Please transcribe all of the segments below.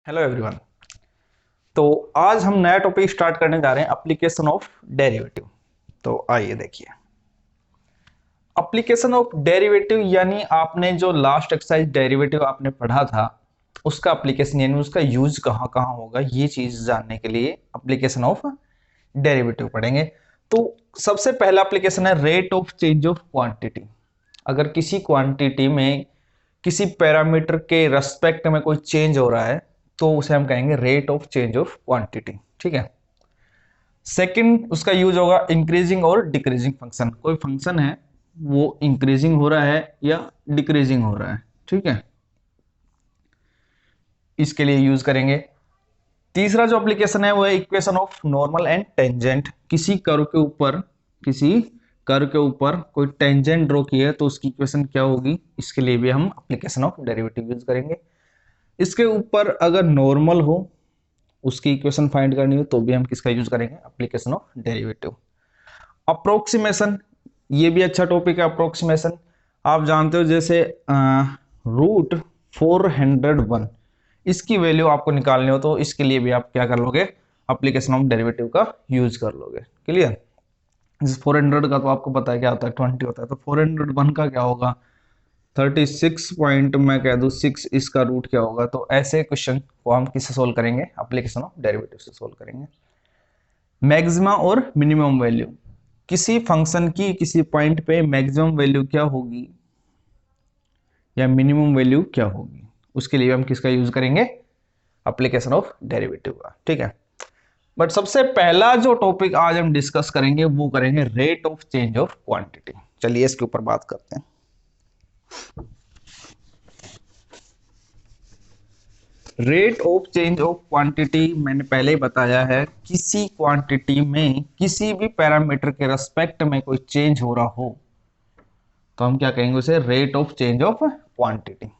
Hello everyone. तो आज हम नया टॉपिक स्टार्ट करने जा रहे हैं, एप्लीकेशन ऑफ डेरिवेटिव। तो आइए देखिए, एप्लीकेशन ऑफ डेरिवेटिव यानी आपने जो लास्ट एक्सरसाइज डेरिवेटिव आपने पढ़ा था उसका एप्लीकेशन यानी उसका यूज कहाँ कहाँ होगा, ये चीज जानने के लिए एप्लीकेशन ऑफ डेरिवेटिव पढ़ेंगे। तो सबसे पहला एप्लीकेशन है rate of change of quantity. अगर किसी क्वांटिटी में किसी पैरामीटर के रेस्पेक्ट में कोई चेंज हो रहा है तो उसे हम कहेंगे rate of change of quantity. ठीक है। सेकंड उसका यूज होगा इंक्रीजिंग और डिक्रीजिंग फंक्शन। कोई फंक्शन है वो इंक्रीजिंग हो रहा है या डिक्रीजिंग हो रहा है, ठीक है, इसके लिए यूज करेंगे। तीसरा जो एप्लीकेशन है वो है equation of normal and tangent. किसी कर्व के ऊपर कोई टेंजेंट ड्रॉ की है तो उसकी इक्वेशन क्या होगी, इसके लिए भी हम एप्लीकेशन ऑफ डेरिवेटिव यूज करेंगे। इसके ऊपर अगर नॉर्मल हो उसकी इक्वेशन फाइंड करनी हो तो भी हम किसका यूज करेंगे, एप्लीकेशन ऑफ डेरिवेटिव। अप्रोक्सीमेशन, ये भी अच्छा टॉपिक है। अप्रोक्सीमेशन आप जानते हो, जैसे √401 इसकी वैल्यू आपको निकालनी हो तो इसके लिए भी आप क्या कर लोगे, एप्लीकेशन ऑफ डेरिवेटिव का यूज कर लोगे। क्लियर। जैसे 400 का तो आपको पता है क्या होता है, 20 होता है, तो 401 का क्या होगा, 36 पॉइंट मैं कह दूं 6, इसका रूट क्या होगा। तो ऐसे क्वेश्चन को हम किससे सोल्व करेंगे, एप्लीकेशन ऑफ डेरिवेटिव से सोल्व करेंगे। मैक्सिमा और मिनिमम वैल्यू, किसी फंक्शन की किसी पॉइंट पे मैक्सिमम वैल्यू क्या होगी या मिनिमम वैल्यू क्या होगी, उसके लिए हम किसका यूज करेंगे, एप्लीकेशन ऑफ डेरिवेटिव का। ठीक है। बट सबसे पहला जो टॉपिक आज हम डिस्कस करेंगे वो करेंगे rate of change of quantity. चलिए इसके ऊपर बात करते हैं। Rate of change of quantity मैंने पहले ही बताया है, किसी क्वांटिटी में किसी भी पैरामीटर के रेस्पेक्ट में कोई चेंज हो रहा हो तो हम क्या कहेंगे उसे, rate of change of quantity,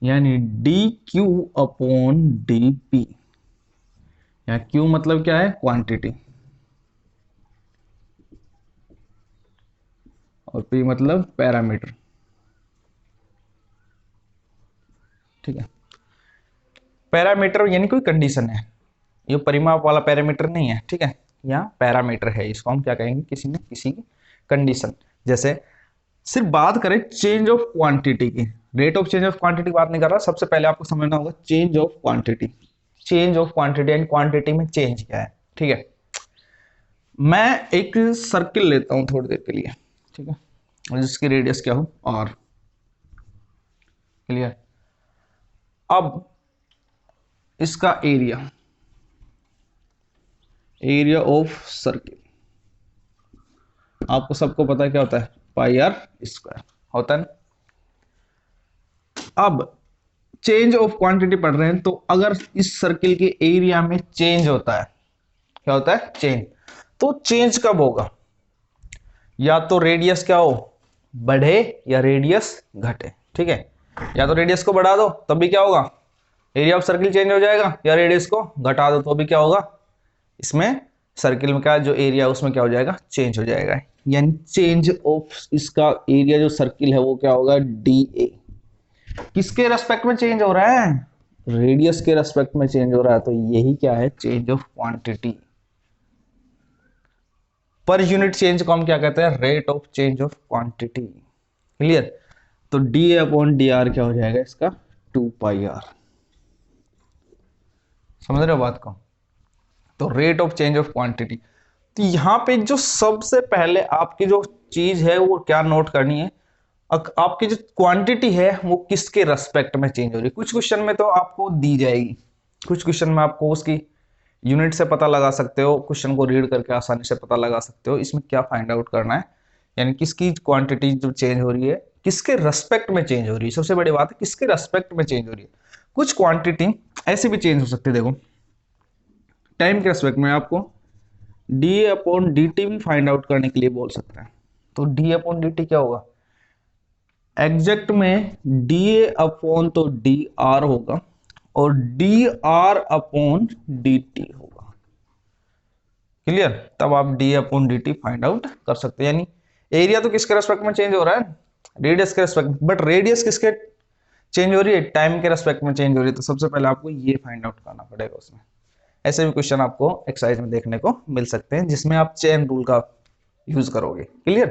यानी d q upon d p. या क्यू मतलब क्या है, क्वांटिटी, और पी मतलब पैरामीटर। ठीक है। पैरामीटर यानी कोई कंडीशन है, ये परिमाप वाला पैरामीटर नहीं है। ठीक है, यहाँ पैरामीटर है, इसको हम क्या कहेंगे, किसी न किसी की कंडीशन। जैसे सिर्फ बात करें चेंज ऑफ क्वांटिटी की, rate of change of quantity की बात नहीं कर रहा, सबसे पहले आपको समझना होगा change of quantity. Change of quantity and quantity में चेंज क्या है। ठीक है। मैं एक सर्किल लेता हूं थोड़ी देर के लिए, ठीक है, और जिसकी रेडियस क्या हो r। क्लियर। अब इसका एरिया ऑफ सर्किल आपको सबको पता है क्या होता है, πr² होता है ना। अब चेंज ऑफ क्वांटिटी पढ़ रहे हैं तो अगर इस सर्किल के एरिया में चेंज होता है, क्या होता है, चेंज, तो चेंज कब होगा, या तो रेडियस क्या हो, बढ़े या रेडियस घटे। ठीक है, या तो रेडियस को बढ़ा दो तब भी क्या होगा, एरिया ऑफ सर्किल चेंज हो जाएगा, या रेडियस को घटा दो तो भी क्या होगा, इसमें सर्किल में का जो एरिया उसमें क्या हो जाएगा, चेंज हो जाएगा। यानी चेंज ऑफ इसका एरिया जो सर्किल है वो क्या होगा, डी। किसके रेस्पेक्ट में चेंज हो रहा है, रेडियस के रेस्पेक्ट में चेंज हो रहा है, तो यही क्या है, change of quantity. Per unit change को हम क्या कहते हैं, rate of change of quantity. Clear. तो डी अपॉन डी आर क्या हो जाएगा इसका, 2πr। समझ रहे हो बात को। तो rate of change of quantity, तो यहां पे जो सबसे पहले आपकी जो चीज है वो क्या नोट करनी है, आपकी जो क्वांटिटी है वो किसके रेस्पेक्ट में चेंज हो रही है। कुछ क्वेश्चन में तो आपको दी जाएगी, कुछ क्वेश्चन में आपको उसकी यूनिट से पता लगा सकते हो, क्वेश्चन को रीड करके आसानी से पता लगा सकते हो। इसमें क्या फाइंड आउट करना है, यानी किसकी क्वांटिटी जो चेंज हो रही है किसके रेस्पेक्ट में चेंज हो रही है, सबसे बड़ी बात है किसके रेस्पेक्ट में चेंज हो रही है। कुछ क्वांटिटी ऐसे भी चेंज हो सकती है, देखो टाइम के रेस्पेक्ट में आपको डी अपॉन डी टी भी फाइंड आउट करने के लिए बोल सकते हैं। तो डी अपॉन डी टी क्या होगा, एग्जैक्ट में डी अपॉन तो डी आर होगा और D R upon d T होगा। क्लियर। तब आप D upon d t find out कर सकते हैं। यानी एरिया तो किसके रेस्पेक्ट में चेंज हो रहा है, रेडियस के रेस्पेक्ट, बट रेडियस किसके चेंज हो रही है, टाइम के रेस्पेक्ट में चेंज हो रही है, तो सबसे पहले आपको ये फाइंड आउट करना पड़ेगा उसमें। ऐसे भी क्वेश्चन आपको एक्सरसाइज में देखने को मिल सकते हैं जिसमें आप चेन रूल का यूज करोगे। क्लियर?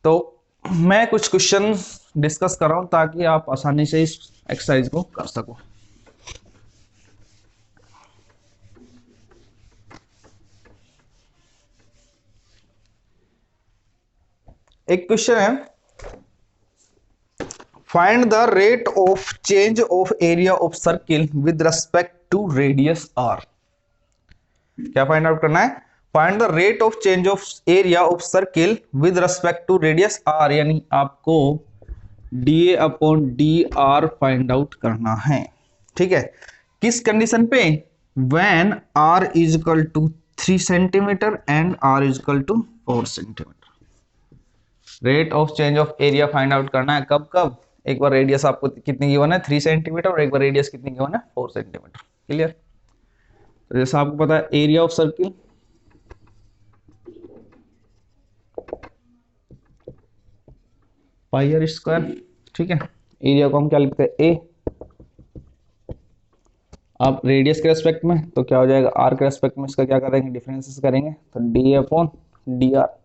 तो मैं कुछ क्वेश्चन डिस्कस कर रहा हूं ताकि आप आसानी से इस एक्सरसाइज को कर सको। एक क्वेश्चन है, find the rate of change of area of circle with respect to radius R. क्या फाइंड आउट करना है? Find the rate of change of area of circle with respect to radius R, यानी आपको DA upon D R find out करना है। ठीक है, किस कंडीशन पे? When R is equal to 3 centimetre and R is equal to 4 centimetre. Rate of change of area find out करना है कब कब? एक बार रेडियस आपको कितनी गिवन है 3 सेंटीमीटर और एक बार रेडियस कितनी गिवन है 4 सेंटीमीटर। क्लियर? तो जैसा आपको पता है area of circle pi R square. ठीक है, एरिया को हम क्या लिखते हैं? ए। आप रेडियस के रेस्पेक्ट में तो क्या हो जाएगा? आर के रेस्पेक्ट में इसका क्या करेंगे? डिफरेंसेस करेंगे, तो डी अपॉन डी आर।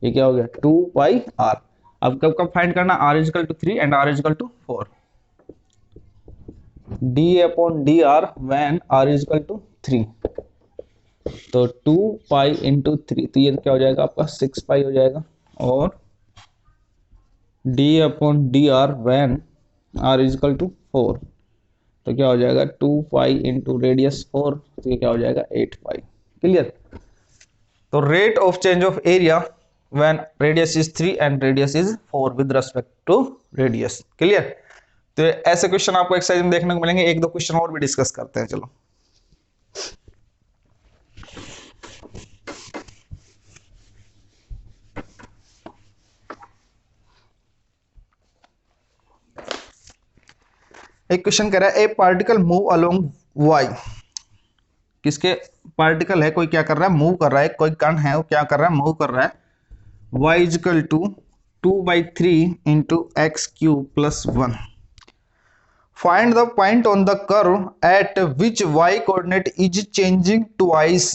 ये क्या हो गया? 2 पाई आर। अब कब कब फाइंड करना? R is equal to 3 and R is equal to 4। D upon D R when R is equal to 3, तो 2 पाई इंटू 3, तो ये क्या हो जाएगा आपका? 6 पाई हो जाएगा। और D upon D R when R is equal to 4, तो क्या हो जाएगा? 2 पाई इंटू रेडियस 4, तो ये क्या हो जाएगा? 8 पाई। क्लियर? तो rate of change of area when radius is 3 and radius is 4 with respect to radius। Clear? तो ऐसे क्वेश्चन आपको एक्सरसाइज में देखने को मिलेंगे। एक दो क्वेश्चन और भी डिस्कस करते हैं। चलो, एक क्वेश्चन कह रहा है a particle move along Y. किसके पार्टिकल है? कोई क्या कर रहा है? मूव कर रहा है। कोई कण है वो क्या कर रहा है? मूव कर रहा है। y is equal to 2/3 into X cube plus 1। Find the point on the curve at which y coordinate is changing twice.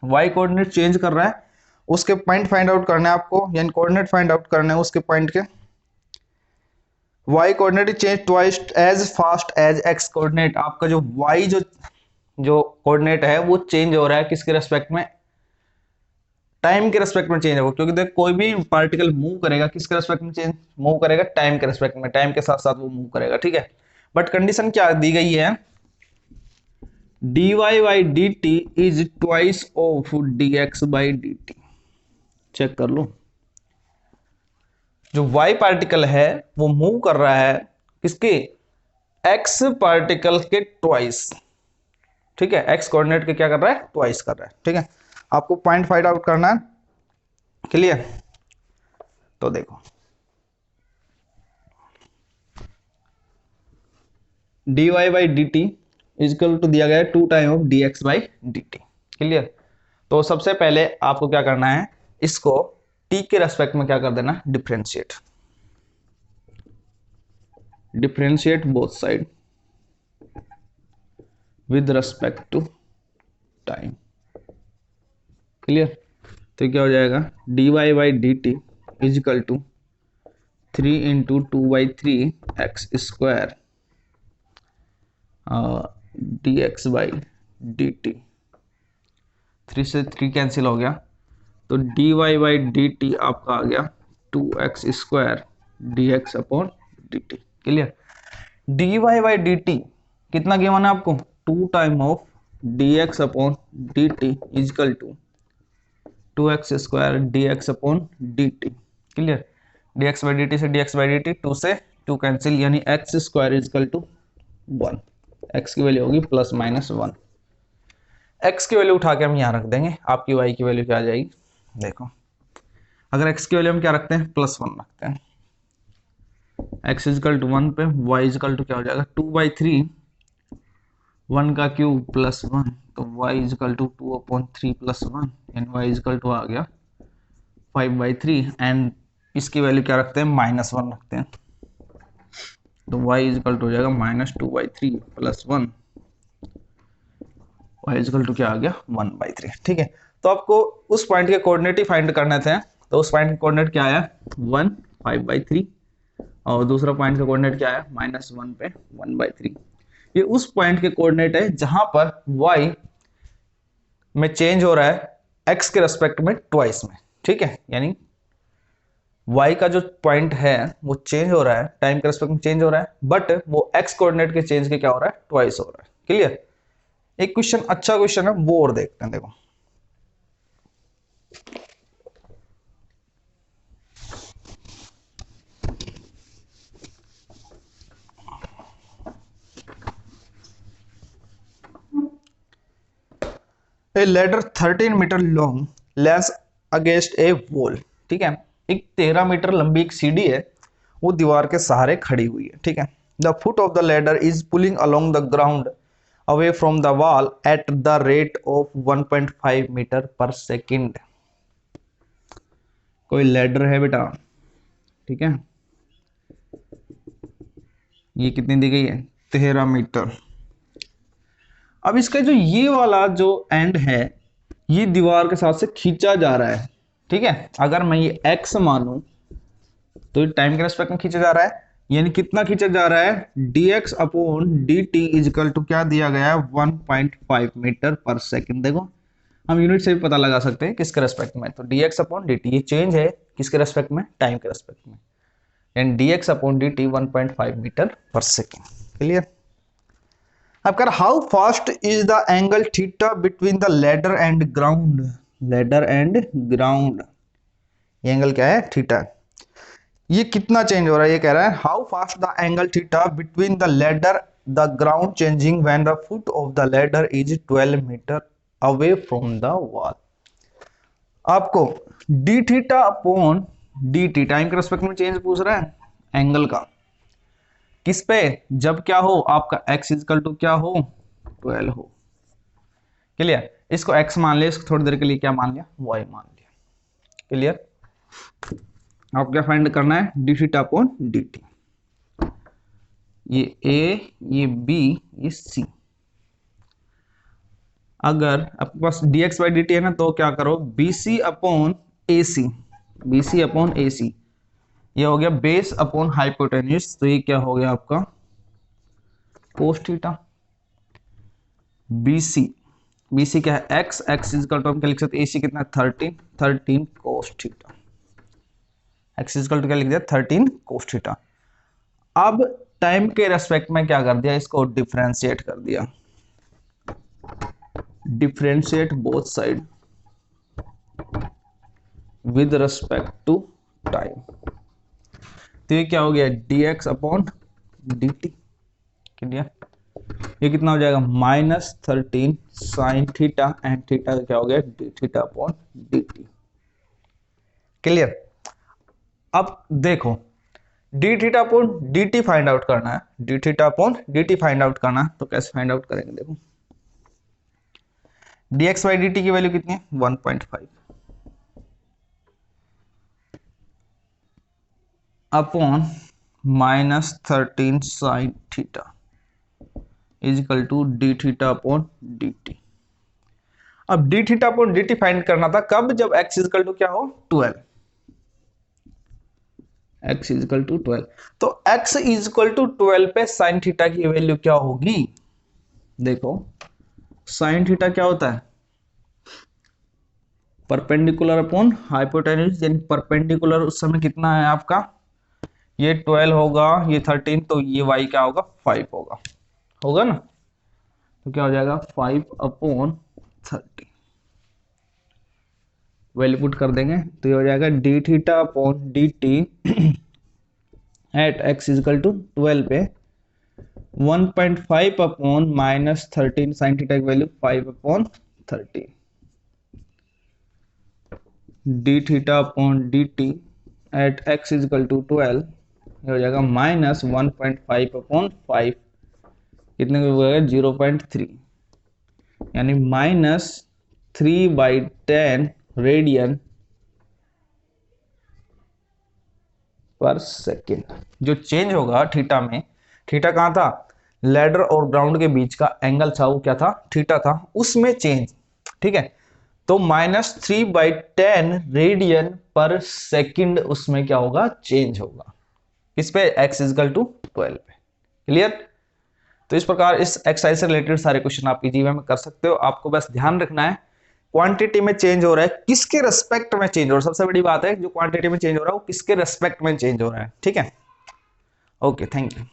y coordinate change कर रहा है, उसके पॉइंट फाइंड आउट करना है आपको, यानी कोऑर्डिनेट फाइंड आउट करना है उसके पॉइंट के। y coordinate change twice as fast as x coordinate. आपका जो y जो कोऑर्डिनेट है वो चेंज हो रहा है किसके रेस्पेक्ट में? टाइम के रेस्पेक्ट में चेंज होगा, क्योंकि देख कोई भी पार्टिकल मूव करेगा किसके रेस्पेक्ट में चेंज मूव करेगा? टाइम के रेस्पेक्ट में, टाइम के साथ साथ वो मूव करेगा। ठीक है, बट कंडीशन क्या दी गई है? dy by D T is twice of dx by D T. Check कर लो, जो y पार्टिकल है वो मूव कर रहा है किसके? x पार्टिकल के ट्वाइस। ठीक है, x कोऑर्डिनेट के क्या कर रहा है? ट्वाइस कर रहा है। ठीक है, आपको पॉइंट फाइंड आउट करना है। क्लियर? तो देखो, dy by D T is equal to दिया गया है 2 time of dx by D T. Clear? तो सबसे पहले आपको क्या करना है? इसको t के रेस्पेक्ट में क्या कर देना? Differentiate. Differentiate both side with respect to time. Clear? तो क्या हो जाएगा? dy by D t equal to 3 into 2/3 x square dx by D t. 3 से 3 कैंसिल हो गया, तो dy बाई डी टी आपका आ गया 2x square dx upon d T. Clear? dy by D t कितना गिवन है आपको? 2 time of dx upon d t equal to 2x square dx upon d T. Clear? dx by D t से dx by D t 2 से 2 cancel, यानी x square equal to 1। x की value होगी plus minus 1। x की value उठा के हम यहाँ रख देंगे, आपकी y की वैल्यू क्या आ जाएगी? देखो, अगर x की वैल्यू हम क्या रखते हैं? प्लस 1 रखते हैं। x इजिकल टू 1 पे y इजिकल टू क्या हो जाएगा? 2/3 1 का क्यूब प्लस 1, तो y is equal to 2/3 plus 1, and y is equal to आ गया 5/3। एंड इसकी वैल्यू क्या रखते हैं? -1 रखते हैं। तो y इजकल टू हो जाएगा -2/3 + 1, y इजकल टू क्या आ गया 1/3। ठीक है, तो आपको उस पॉइंट के कोऑर्डिनेट ही फाइंड करने थे, तो उस पॉइंट का कोऑर्डिनेट क्या आया 1 5/3, और दूसरा पॉइंट का कोऑर्डिनेट क्या आया -1 पे 1/3। ये उस पॉइंट के कोऑर्डिनेट है जहां पर y में चेंज हो रहा है x के रेस्पेक्ट में ट्वाइस में। ठीक है, यानी y का जो पॉइंट है वो चेंज हो रहा है, टाइम के रेस्पेक्ट में चेंज हो रहा है, बट वो x कोऑर्डिनेट के चेंज के क्या हो रहा है ट्वाइस हो रहा है। क्लियर। एक क्वेश्चन अच्छा क्वेश्चन है वो और देखते हैं। देखो a ladder 13 metre long leans against a wall. ठीक है, एक 13 मीटर लंबी एक सीढ़ी है, वो दीवार के सहारे खड़ी हुई है। ठीक है, the foot of the ladder is pulling along the ground away from the wall at the rate of 1.5 metre पर सेकेंड। कोई लेडर है बेटा, ठीक है, ये कितनी दी गई है 13 मीटर। अब इसका जो ये वाला जो एंड है ये दीवार के साथ से खींचा जा रहा है। ठीक है, अगर मैं ये x मानूं तो ये टाइम के रेस्पेक्ट में खींचा जा रहा है, यानी कितना खींचा जा रहा है dx/dt इजकल टू क्या दिया गया है 1.5 मीटर पर सेकेंड। देखो हम यूनिट से भी पता लगा सकते हैं किसके रेस्पेक्ट में, तो dx/dt ये चेंज है किसके रेस्पेक्ट में टाइम के रेस्पेक्ट में, यानी dx/dt 1.5 मीटर पर सेकेंड। क्लियर। अब कर how fast is the angle theta between the ladder and ground. Ladder and ground ये एंगल क्या है थीटा, ये कितना चेंज हो रहा है, ये कह रहा है how fast the angle theta between the ladder the ground changing when the foot of the ladder is 12 metre away from the wall. आपको d theta upon d t time के रेस्पेक्ट में चेंज पूछ रहा है angle का, किस पे, जब क्या हो आपका x इजकल टू क्या हो 12 हो। क्लियर। इसको x मान लिया, इसको थोड़ी देर के लिए क्या मान लिया y मान लिया। क्लियर। आप क्या फाइंड करना है D theta upon d T, ये a ये b ये c। अगर आपके पास dx/dt है ना तो क्या करो bc upon ac, bc upon ac ये हो गया बेस अपॉन हाइपोटेन्यूज, तो ये क्या हो गया आपका कोस थीटा। BC क्या है x इजकल टू हम क्या लिख सकते हैं AC कितना 13 cos theta, x equal to क्या लिख दिया 13 कोस थीटा। अब टाइम के रेस्पेक्ट में क्या कर दिया, इसको डिफरेंशिएट कर दिया, differentiate both side with respect to time, तो ये क्या हो गया dx/dt। क्लियर। ये कितना हो जाएगा -13 साइन थीटा एंड थीटा क्या हो गया D theta upon d T. Clear. अब देखो D theta upon d t find out करना है, D theta upon d t find out करना है, तो कैसे फाइंड आउट करेंगे, देखो dx/dt की वैल्यू कितनी है 1.5 upon -13 sine theta is equal to d theta upon d t. अब d theta upon d t find करना था कब, जब x इजिकल टू क्या हो 12, x इजिकल टू 12, तो x इजिकल टू 12 पे साइन थीटा की वैल्यू क्या होगी, देखो साइन थीटा क्या होता है परपेंडिकुलर अपॉन हाइपोटेन्यूज, यानी परपेंडिकुलर उस समय कितना है आपका ये 12 होगा ये 13, तो ये y क्या होगा 5 होगा ना, तो क्या हो जाएगा 5/30 वैल्यू पुट कर देंगे, तो ये हो जाएगा d theta upon d t at x equal to 12 पे 1.5 अपॉन -13 साइन थीटा की value 5/30 d theta upon d t at x equal to 12 हो जाएगा -1.5 अपॉन 5 कितने का हो जाएगा 0.3, यानी -3/10 रेडियन पर सेकेंड। जो चेंज होगा थीटा में थीटा कहाँ था, लैडर और ग्राउंड के बीच का एंगल था वो क्या था, थीटा था, उसमें चेंज, ठीक है। तो -3/10 रेडियन पर सेकंड उसमें क्या होगा, चेंज होगा, इस पे x इजकल टू 12 पे। क्लियर। तो इस प्रकार इस एक्सरसाइज से रिलेटेड सारे क्वेश्चन आप जीवन में कर सकते हो। आपको बस ध्यान रखना है क्वांटिटी में चेंज हो रहा है, किसके रेस्पेक्ट में चेंज हो रहा है, सबसे बड़ी बात है जो क्वांटिटी में चेंज हो रहा है वो किसके रेस्पेक्ट में चेंज हो रहा है, ठीक है। Okay, thank you.